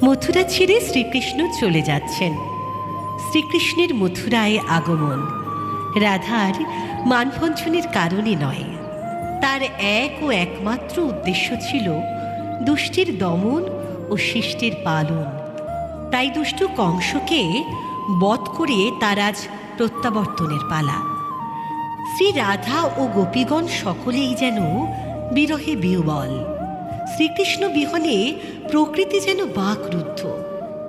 মথুরা ছেড়ে শ্রীকৃষ্ণ চলে যাচ্ছেন। শ্রীকৃষ্ণের মথুরায় আগমন রাধার মানভঞ্জনের কারণে নয়, তার এক ও একমাত্র উদ্দেশ্য ছিল দুষ্টের দমন ও শিষ্টের পালন। তাই দুষ্ট কংসকে বধ করে তার আজ প্রত্যাবর্তনের পালা। শ্রী রাধা ও গোপীগণ সকলেই যেন বিরহে বিহ্বল। শ্রীকৃষ্ণ বিহনে প্রকৃতি যেন বাকরুদ্ধ।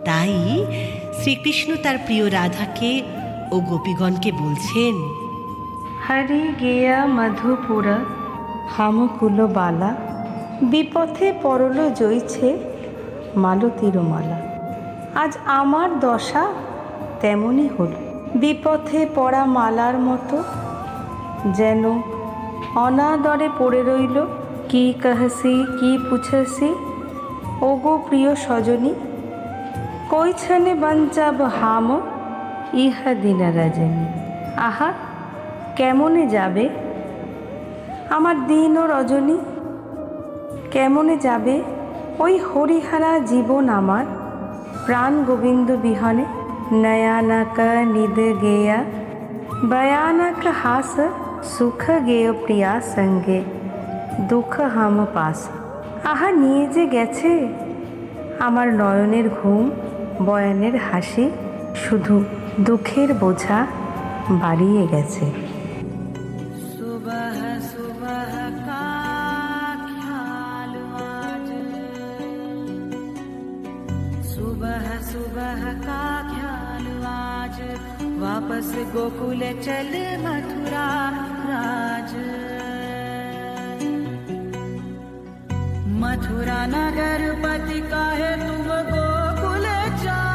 তাই শ্রীকৃষ্ণ তার প্রিয় রাধাকে ও গোপীগণকে বলছেন, হরি গেয়া মধুপুর হামকুল বালা, বিপথে পরল জইছে মালতীর মালা। আজ আমার দশা তেমনই হল, বিপথে পড়া মালার মতো যেন অনাদরে পড়ে রইল। কি কহসি কি পুছসি ওগো প্রিয় সজনী, কইছনে বঞ্চাব হাম ইহা দিন রজনী। আহা কেমনে যাবে আমার দিন ও রজনী, কেমনে যাবে ওই হরিহারা জীবন আমার, প্রাণ গোবিন্দ বিহনে। নয়ানক নিদ গেয়া ভয়ানক হাস, সুখ গেয় প্রিয়া সঙ্গে দুঃখ হাম পাস। আহা নিয়ে যে গেছে আমার নয়নের ঘুম, বয়ানের হাসি, শুধু দুঃখের বোঝা বাড়িয়ে গেছে। सुबह सुबह का ख्याल आज, सुबह सुबह का ख्याल आज, वापस गोकुल चल मथुरा राज। मथुरा नगर पति काहे तुम गोकुल जाओ,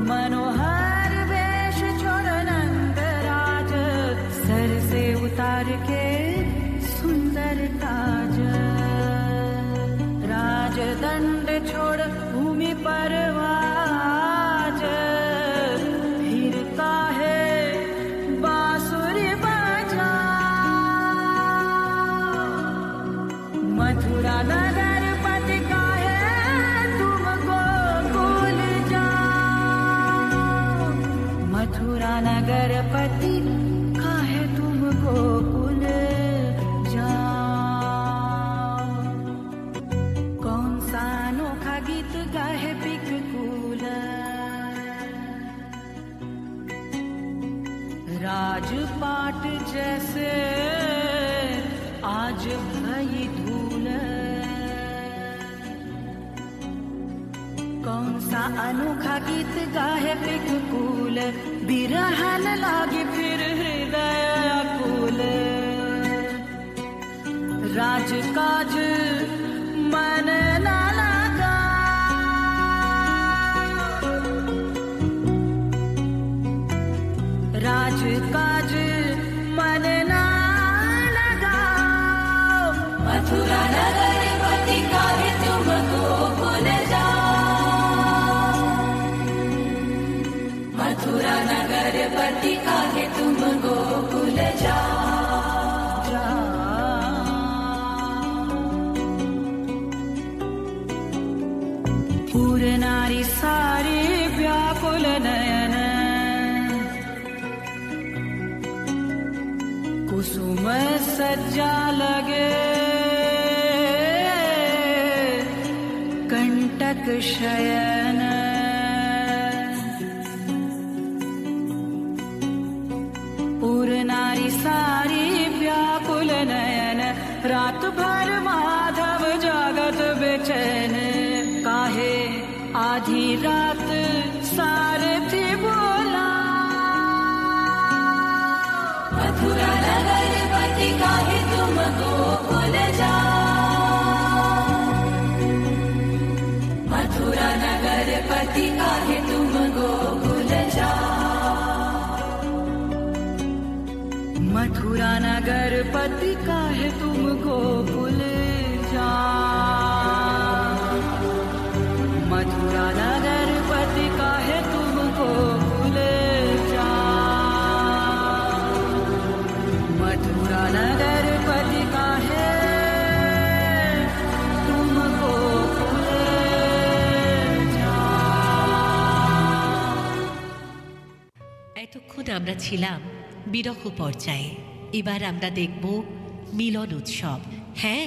मनोहर वेश छोड़ नंदराज, सर से उतार के सुंदर ताज। राजदंड छोड़ भूमि पर वाज, फिर काहे बांसुरी बजा। मथुरा नगर पति काहे तुम गोकुल जाओ, मथुरा नगर पति काहे तुम गोकुल जाओ। कौन सा अनोखा गीत गाहे पिककूल, राजपाट जैसे आज भई धूल। कौन सा अनोखा गीत गाहे पिककूल, बिरहन लागे फिर हृदय आकुल। राजकाज मन ना लगा, राजकाज मन ना लगा। मथुरा नगर पति काहे तुम गोकुल जाओ, मथुरा नगर पति काहे तुम गोकुल जाओ। पूर नारी सारी व्याकुल नयन, कुसुम सज्जा लगे कंटक शयन। पूर नारी सारी व्याकुल नयन, रात भर माधव जागत बेचैन। काहे आधी रात सारथी बोला, मथुरा नगर पति काहे तुम गोकुल जाओ, मथुरा नगर पति काहे तुम गोकुल जाओ। मथुरा नगर पति काहे तुम गोकुल जाओ, मथुरा नगर पति काहे तुम गोकुल जाओ। मथुरा नगर আমরা ছিলাম বিরহ পর্যায়ে। এবার আমরা দেখব মিলন উৎসব, হ্যাঁ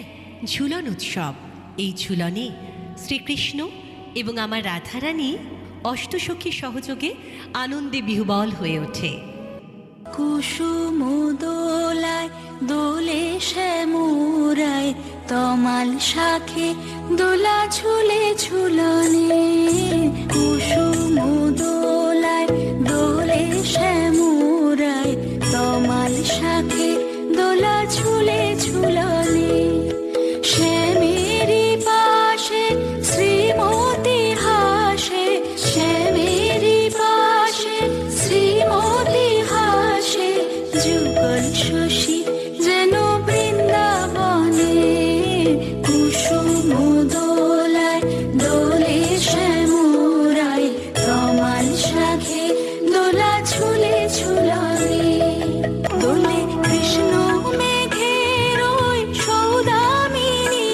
ঝুলন উৎসব। এই ঝুলনে শ্রীকৃষ্ণ এবং আমার রাধারানী অষ্টসখী সহযোগে আনন্দে বিহুবল হয়ে ওঠে। কুসুম দোলায় দোলে শ্যামুরায় তমাল শাখে দোলা ঝুলে ঝুলনে। কুসুম দোলায় দোলে শ্যামুরায় তমাল শাখে দোলা ঝুলে ঝুলনে। শ্যামেরি পাশে শ্রীমতী হাসে, শ্যামেরি পাশে শ্রীমতী হাসে, যুগল শশী যেন বৃন্দাবনে। কুসুম দোলায় দোলে শ্যামুরায় তমাল শাখে দোলা ঝুলে ঝুলনে। দোলে কৃষ্ণ মেঘের ওই সৌদামিনী,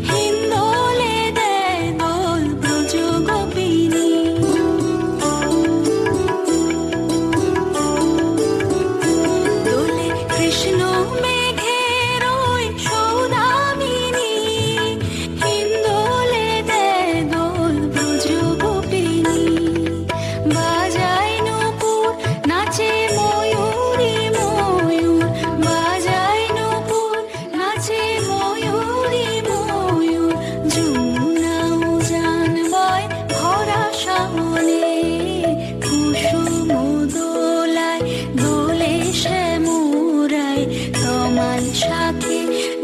হিন্দোলে দেয় দোল ব্রজ গোপিনী। দোলে কৃষ্ণ মেঘের ওই সৌদামিনী, হিন্দোলে দেয় দোল ব্রজ গোপিনী। বাজায় নূপুর নাচে ময়ূরী ময়ূর, বাজায় নূপুর নাচে ময়ূরী ময়ূর, যমুনা উজান বয় ভরা শ্যামলে। কুসুম দোলায় দোলে শ্যামুরায় তমাল শাখে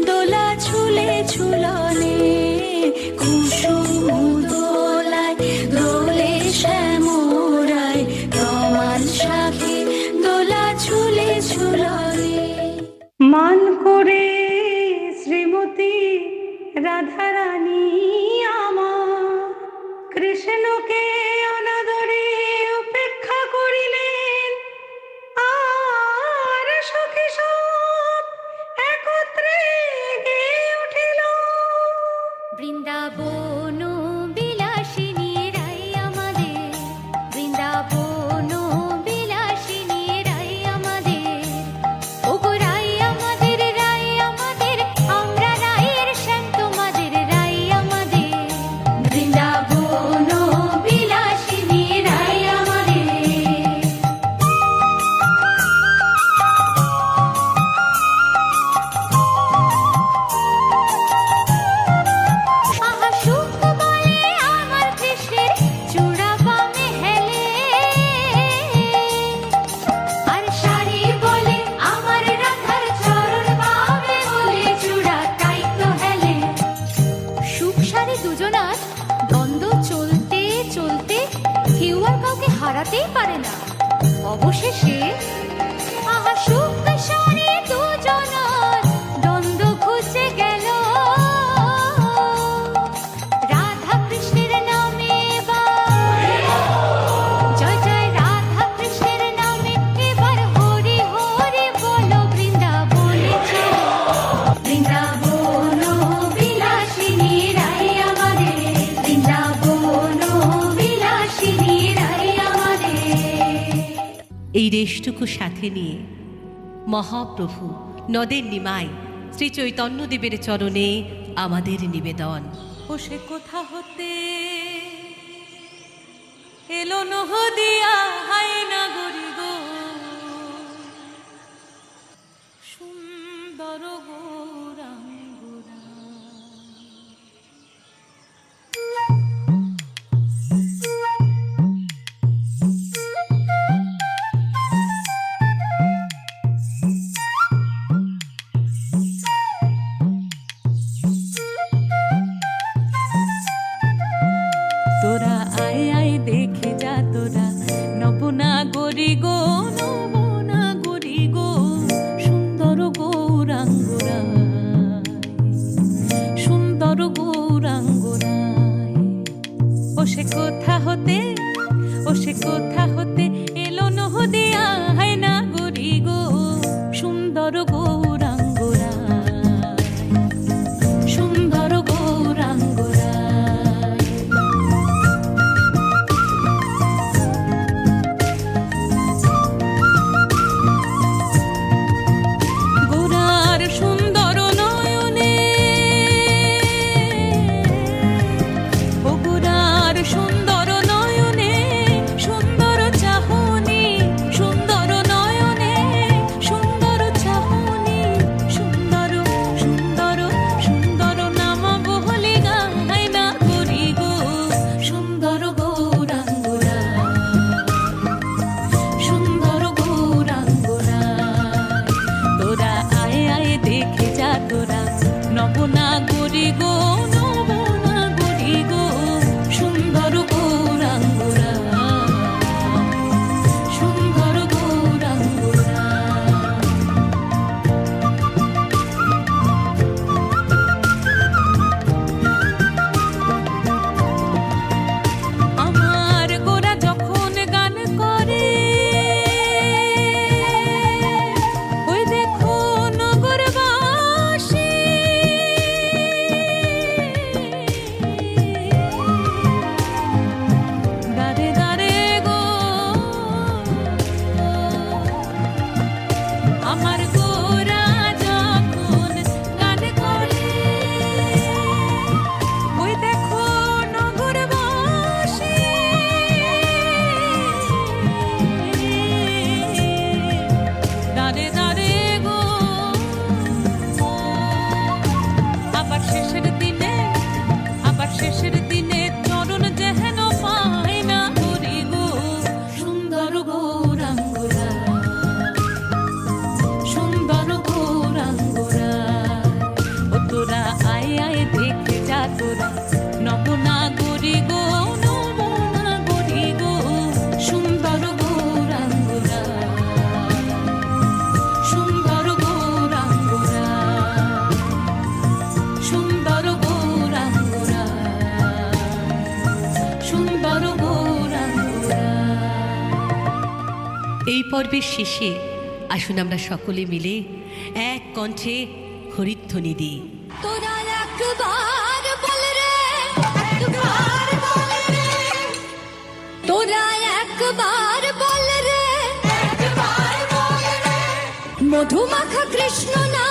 দোলা ঝুলে ঝুলনে। কুসুম দোলায় দোলে শ্যামুরায় তমাল শাখে দোলা ঝুলে ঝুলনে। মান করে শ্রীমতী রাধারানী আমার কৃষ্ণকে অনাদরে উপেক্ষা করিলেন। আর সখী সব একত্রে গেয়ে উঠিল। বৃন্দাবন বিলাসিনী রাই আমাদের, বৃন্দাবন বিলাসিনী রাই আমাদের। ওগো রাই আমাদের, রাই আমাদের, আমরা রায়ের শ্যাম তোমাদের রাই আমাদের। বৃন্দাবন বিলাসিনী রাই আমাদের। আহা সুখ বলে আমার কৃষ্ণের চূড়া বামে হেলে, আর শাড়ি বলে আমার রাধার চরণ বামে বলে চূড়া তাই তো হেলে। সুখ শাড়ি দুজনার দ্বন্দ্ব চলতে চলতে কেউ আর কাউকে হারাতেই পারে না। অবশেষে আহা সুখ শাড়ি দুজনার দ্বন্দ্ব ঘুচে গেল। রাধা কৃষ্ণের নামে এবার জয় জয়, রাধা কৃষ্ণের নামে এবার হরি হরি বলো, বৃন্দাবনে চলো। বৃন্দাবন বিলাসিনী রাই আমাদের, বৃন্দাবন বিলাসিনী রাই আমাদের। এই রেশটুকু সাথে নিয়ে মহাপ্রভু নদের নিমাই শ্রী চৈতন্যদেবের চরণে আমাদের নিবেদন। ও সে কোথা হতে এলো নহদিয়া হাই নাগরী গো, সুন্দর গৌরাঙ্গুরা। তোরা আয় আয় দেখে যা তোরা নবনা গরি গো, গৌরাঙ্গরা নবনাগরী গো নবনাগরী গো সুন্দর গৌরাঙ্গরা সুন্দর গৌরাঙ্গরা সুন্দর গৌরাঙ্গরা সুন্দর গৌরাঙ্গরা। এই পর্বের শেষে আসুন আমরা সকলে মিলে এক কণ্ঠে হরিধ্বনি দিই। তোরা একবার বল রে, একবার বল রে, তোরা একবার বল রে, একবার বল রে, মধুমাখা কৃষ্ণ না